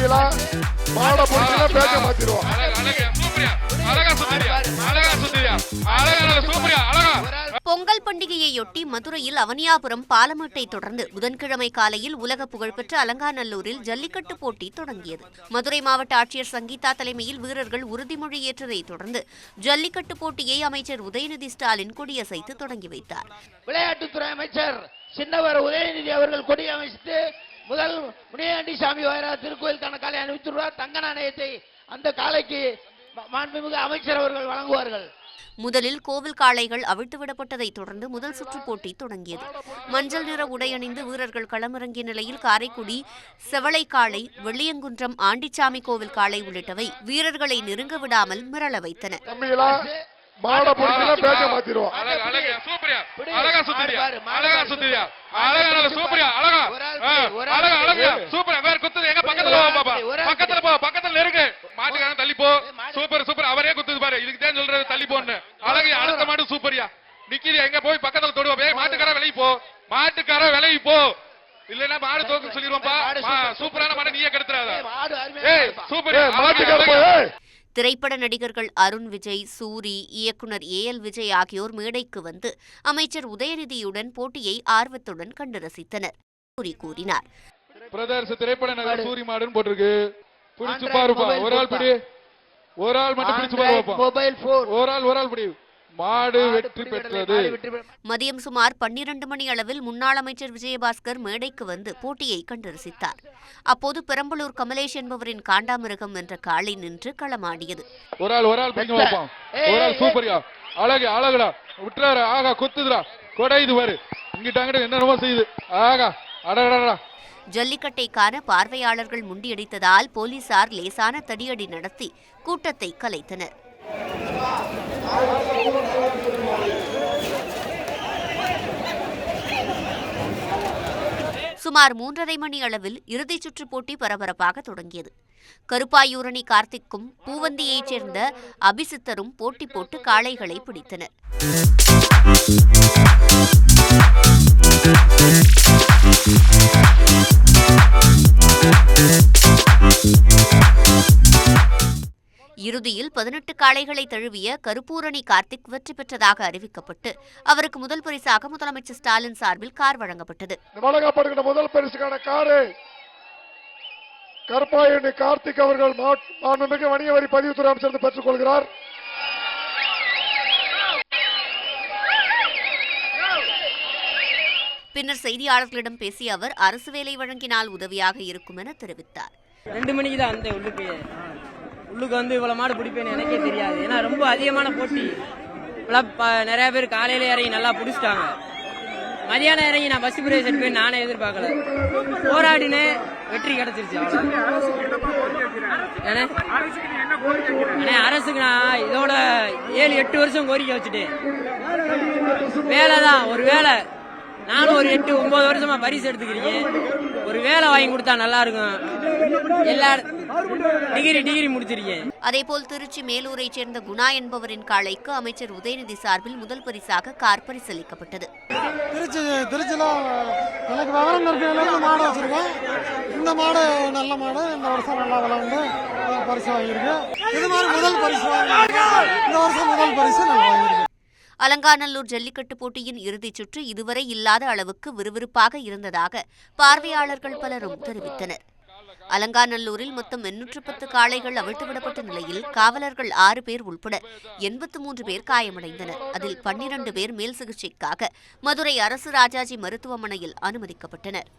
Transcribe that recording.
தம்பிகளா மாட பொறுத்து பேச மாத்திடுவோம். பொங்கல் பண்டிகையையொட்டி மதுரையில் அவனியாபுரம் பாலமேட்டை தொடர்ந்து புதன்கிழமை காலையில் உலக புகழ்பெற்ற அலங்காநல்லூரில் ஜல்லிக்கட்டு போட்டி தொடங்கியது. மதுரை மாவட்ட ஆட்சியர் சங்கீதா தலைமையில் வீரர்கள் உறுதிமொழி ஏற்றதைத் தொடர்ந்து ஜல்லிக்கட்டு போட்டியை அமைச்சர் உதயநிதி ஸ்டாலின் கொடியசைத்து தொடங்கி வைத்தார். விளையாட்டுத்துறை அமைச்சர் சின்னவர் உதயநிதி அவர்கள் கொடியமைத்து முதல் முனியாண்டி சாமி வாயிரா திருக்கோயிலுக்கான காலை அணிவித்துள்ளார். தங்க நாணயத்தை அந்த காலைக்கு மாண்புமிகு அமைச்சர் அவர்கள் வழங்குவார்கள். முதலில் கோவில் காளைகள் அவிழ்த்துவிடப்பட்டதைத் தொடர்ந்து முதல் சுற்று போட்டி தொடங்கியது. மஞ்சள் நிற உடை அணிந்து வீரர்கள் களமிறங்கிய நிலையில் காரைக்குடி செவளைக்காளை, வெள்ளியங்குன்றம் ஆண்டிச்சாமி கோவில் காளை உள்ளிட்டவை வீரர்களை நெருங்க விடாமல் மிரள வைத்தன. மாட பொறுத்து பேச மாத்திடுவோம். அவரே குத்துது பாரு, இதுக்கு தான் சொல்றது தள்ளி போன்னு. அழகு அடுத்த மாடு சூப்பரியா நிக்கிது, எங்க போய் பக்கத்துல தொடுவா, மாட்டுக்கார விலகி போ, மாட்டுக்கார விலகி போ, இல்லன்னா மாடு தோக்கு சொல்லிடுவோம்பா. சூப்பரான மாடு நீயே கெடுத்துறாத. திரைப்பட நடிகர்கள் அருண் விஜய், சூரி, இயக்குனர் ஏஎல் விஜய் ஆகியோர் மேடைக்கு வந்து அமைச்சர் உதயநிதியுடன் போட்டியை ஆர்வத்துடன் கண்டு ரசித்தனர். சூரி கூறினார், திரைப்பட நடிகர் சூரி மாடுன்னு போட்டிருக்கு, பிடிச்சு பாருப்பா, ஒரு ஆள் பிடி, ஒரு ஆள் மட்டும் பிடிச்சு பாருப்பா, ஒரு ஆள் பிடி. மாடு வெற்றி பெற்றது. மதியம் சுமார் 12 மணி அளவில் முன்னாள் அமைச்சர் விஜயபாஸ்கர் மேடைக்கு வந்து போட்டியை கண்டு ரசித்தார். அப்போது பெரம்பலூர் கமலேஷ் என்பவரின் காண்டாமிருகம் என்ற காளை நின்று களமாடியது. ஒரு ஆள் சூப்பரியா, அழகு அழகுடா, விட்டுறாரு, ஆகா குத்துதுடா, கொடையுது பாரு, இங்கிட்ட அங்கிட்ட என்னென்னமோ செய்யுது, ஆகா அடடா. ஜல்லிக்கட்டை காண பார்வையாளர்கள் முண்டியடித்ததால் போலீசார் லேசான தடியடி நடத்தி கூட்டத்தை கலைத்தனர். சுமார் 3:30 மணி அளவில் இறுதிச் சுற்று போட்டி பரபரப்பாக தொடங்கியது. கருப்பாயூரணி கார்த்திக்கும் பூவந்தியைச் சேர்ந்த அபிசித்தரும் போட்டி போட்டு காளைகளை பிடித்தனர். இறுதியில் 18 காளைகளை தழுவிய கருப்பூரணி கார்த்திக் வெற்றி பெற்றதாக அறிவிக்கப்பட்டு அவருக்கு முதல் பரிசாக முதலமைச்சர் ஸ்டாலின் சார்பில் கார் வழங்கப்பட்டது. முதல் பரிசுக்கான காரை கருப்பாயூரணி கார்த்திக் அவர்கள் மாண்புமிகு வணிக வரி பதிவுத்துறை அமைச்சர் பெற்றுக் கொள்கிறார். பின்னர் செய்தியாளர்களிடம் பேசிய அவர் அரசு வேலை வழங்கினால் உதவியாக இருக்கும் என தெரிவித்தார். 2 மணிக்கு தான் அந்த உள்ளுக்கு வந்து இவ்வளவு மாடு பிடிப்பேன்னு எனக்கே தெரியாது. ஏன்னா ரொம்ப அதிகமான போட்டி, நிறைய பேர் காலையில இறங்கி நல்லா பிடிச்சிட்டாங்க. மதியானம் இறங்கி நான் பஸ் பிரேஸ் எடுப்பேன் நானே எதிர்பார்க்கல. போராடினே வெற்றி கிடைச்சிருச்சு. அரசுக்கு நான் இதோட 7-8 வருஷம் கோரிக்கை வச்சுட்டேன். வேலைதான், ஒரு வேலை நானும் ஒரு 8-9 வருஷமா பரிசு எடுத்துக்கிறீங்க, ஒரு வேலை வாங்கி கொடுத்தா நல்லா இருக்கும். எல்லாரும் டிகிரி முடிச்சிருக்கேன். அதேபோல் திருச்சி மேலூரை சேர்ந்த குணா என்பவரின் காளைக்கு அமைச்சர் உதயநிதி சார்பில் முதல் பரிசாக கார் பரிசளிக்கப்பட்டது. திருச்சியில எனக்கு விவரம் இருக்கிற மாடு வச்சிருக்கேன். இந்த மாடு நல்ல மாடு, இந்த வருஷம் நல்லா விளையாண்டு பரிசு வாங்கியிருக்கு. இது மாதிரி முதல் பரிசு இந்த வருஷம் முதல் பரிசு நல்லா வாங்கியிருக்கு. அலங்காநல்லூர் ஜல்லிக்கட்டு போட்டியின் இறுதிச் சுற்று இதுவரை இல்லாத அளவுக்கு விறுவிறுப்பாக இருந்ததாக பார்வையாளர்கள் பலரும் தெரிவித்தனர். அலங்காநல்லூரில் மொத்தம் 810 காளைகள் அவிழ்த்துவிடப்பட்ட நிலையில் காவலர்கள் 6 பேர் உள்பட 83 பேர் காயமடைந்தனர். அதில் 12 பேர் மேல் சிகிச்சைக்காக மதுரை அரசு ராஜாஜி மருத்துவமனையில் அனுமதிக்கப்பட்டனர்.